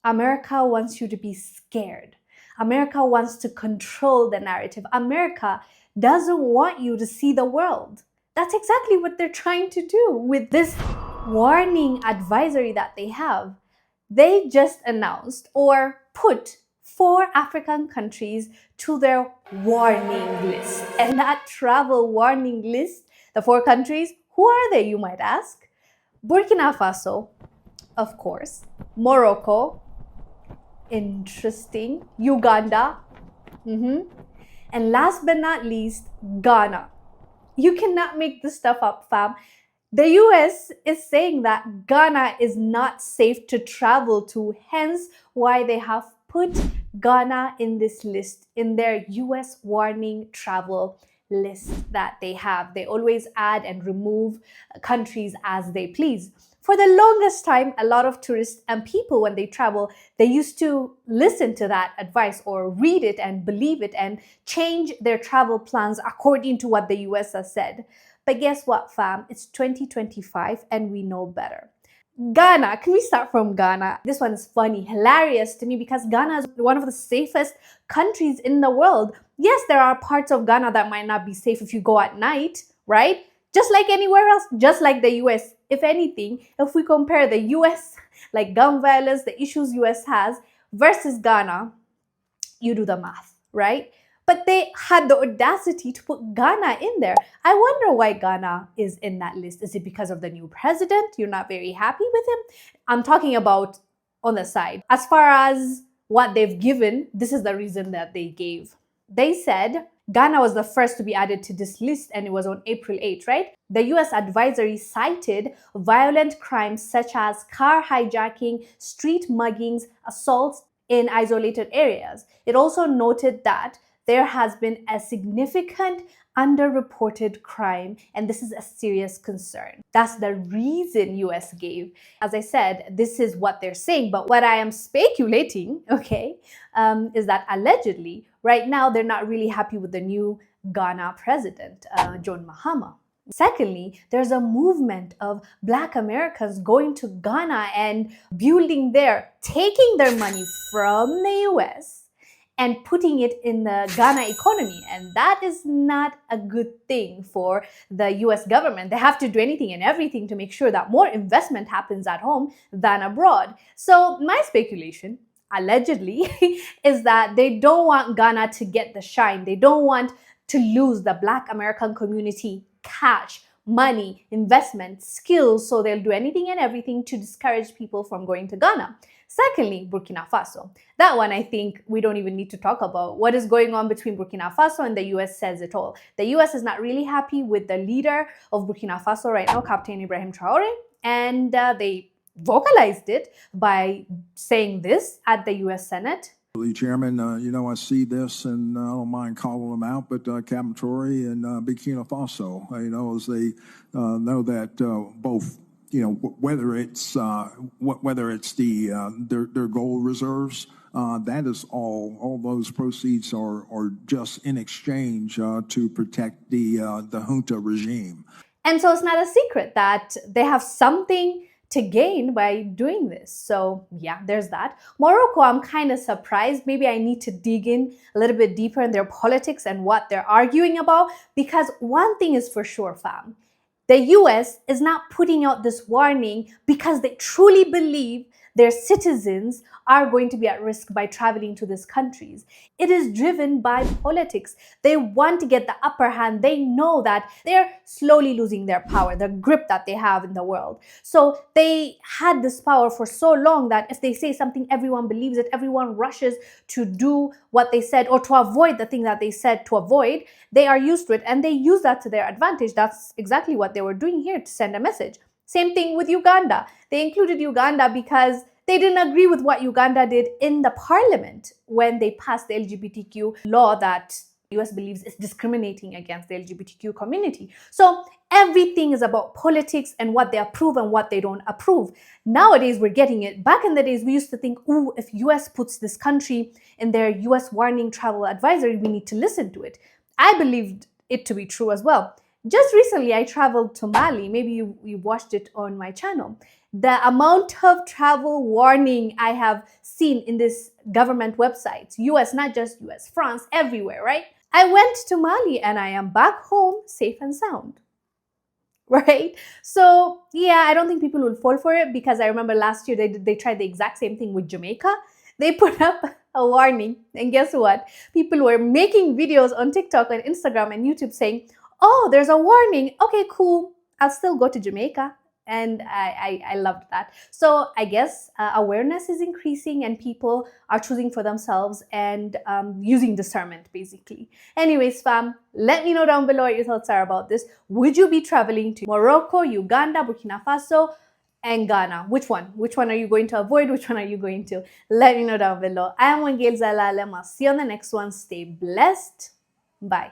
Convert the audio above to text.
America wants you to be scared. America wants to control the narrative. America doesn't want you to see the world. That's exactly what they're trying to do with this warning advisory that they have. They just announced or put 4 African countries to their warning list. And that travel warning list, the 4 countries, who are they, you might ask? Burkina Faso, of course. Morocco, interesting. Uganda, and last but not least, Ghana. You cannot make this stuff up, fam. The US is saying that Ghana is not safe to travel to, hence why they have put Ghana in this list, in their US warning travel list that they have. They always add and remove countries as they please. For the longest time, a lot of tourists and people, when they travel, they used to listen to that advice or read it and believe it and change their travel plans according to what the US has said. But guess what, fam? It's 2025 and we know better. Ghana, can we start from Ghana? This one is funny, hilarious to me because Ghana is one of the safest countries in the world. Yes, there are parts of Ghana that might not be safe if you go at night, right? Just like anywhere else, just like the US. If anything, if we compare the US, like gun violence, the issues US has versus Ghana, you do the math, right? But they had the audacity to put Ghana in there. I wonder why Ghana is in that list. Is it because of the new president? You're not very happy with him? I'm talking about on the side. As far as what they've given, this is the reason that they gave. They said Ghana was the first to be added to this list and it was on April 8th, right? The US advisory cited violent crimes such as car hijacking, street muggings, assaults in isolated areas. It also noted that there has been a significant underreported crime, and this is a serious concern. That's the reason US gave. As I said, this is what they're saying, but what I am speculating, is that allegedly, right now, they're not really happy with the new Ghana president, John Mahama. Secondly, there's a movement of Black Americans going to Ghana and building there, taking their money from the US and putting it in the Ghana economy. And that is not a good thing for the US government. They have to do anything and everything to make sure that more investment happens at home than abroad. So my speculation, allegedly, is that they don't want Ghana to get the shine. They don't want to lose the Black American community cash, money, investment, skills, so they'll do anything and everything to discourage people from going to Ghana. Secondly, Burkina Faso. That one, I think we don't even need to talk about. What is going on between Burkina Faso and the US says it all. The US is not really happy with the leader of Burkina Faso right now, Captain Ibrahim Traore, and they vocalized it by saying this at the US Senate. Chairman, I see this and I don't mind calling them out, but Captain Traore and Burkina Faso, as they know that both, whether it's their gold reserves, that is all those proceeds are just in exchange to protect the junta regime. And so it's not a secret that they have something to gain by doing this. So yeah, there's that. Morocco, I'm kind of surprised. Maybe I need to dig in a little bit deeper in their politics and what they're arguing about, because one thing is for sure, fam. The US is not putting out this warning because they truly believe their citizens are going to be at risk by traveling to these countries. It is driven by politics. They want to get the upper hand. They know that they're slowly losing their power, the grip that they have in the world. So they had this power for so long that if they say something, everyone believes it. Everyone rushes to do what they said or to avoid the thing that they said to avoid. They are used to it and they use that to their advantage. That's exactly what they were doing here, to send a message. Same thing with Uganda. They included Uganda because they didn't agree with what Uganda did in the parliament when they passed the LGBTQ law that the US believes is discriminating against the LGBTQ community. So everything is about politics and what they approve and what they don't approve. Nowadays, we're getting it. Back in the days, we used to think, ooh, if US puts this country in their US warning travel advisory, we need to listen to it. I believed it to be true as well. Just recently, I traveled to Mali. Maybe you watched it on my channel. the amount of travel warning I have seen in this government websites, US, not just US, France, everywhere, right? I went to Mali and I am back home safe and sound. Right? So, yeah, I don't think people will fall for it because I remember last year they tried the exact same thing with Jamaica. They put up a warning, and guess what? People were making videos on TikTok and Instagram and YouTube saying, oh, there's a warning. Okay, cool. I'll still go to Jamaica. And I loved that. So I guess awareness is increasing and people are choosing for themselves and using discernment, basically. Anyways, fam, let me know down below what your thoughts are about this. Would you be traveling to Morocco, Uganda, Burkina Faso, and Ghana? Which one? Which one are you going to avoid? Which one are you going to? Let me know down below. I am Wongel Zelalem. I'll see you on the next one. Stay blessed. Bye.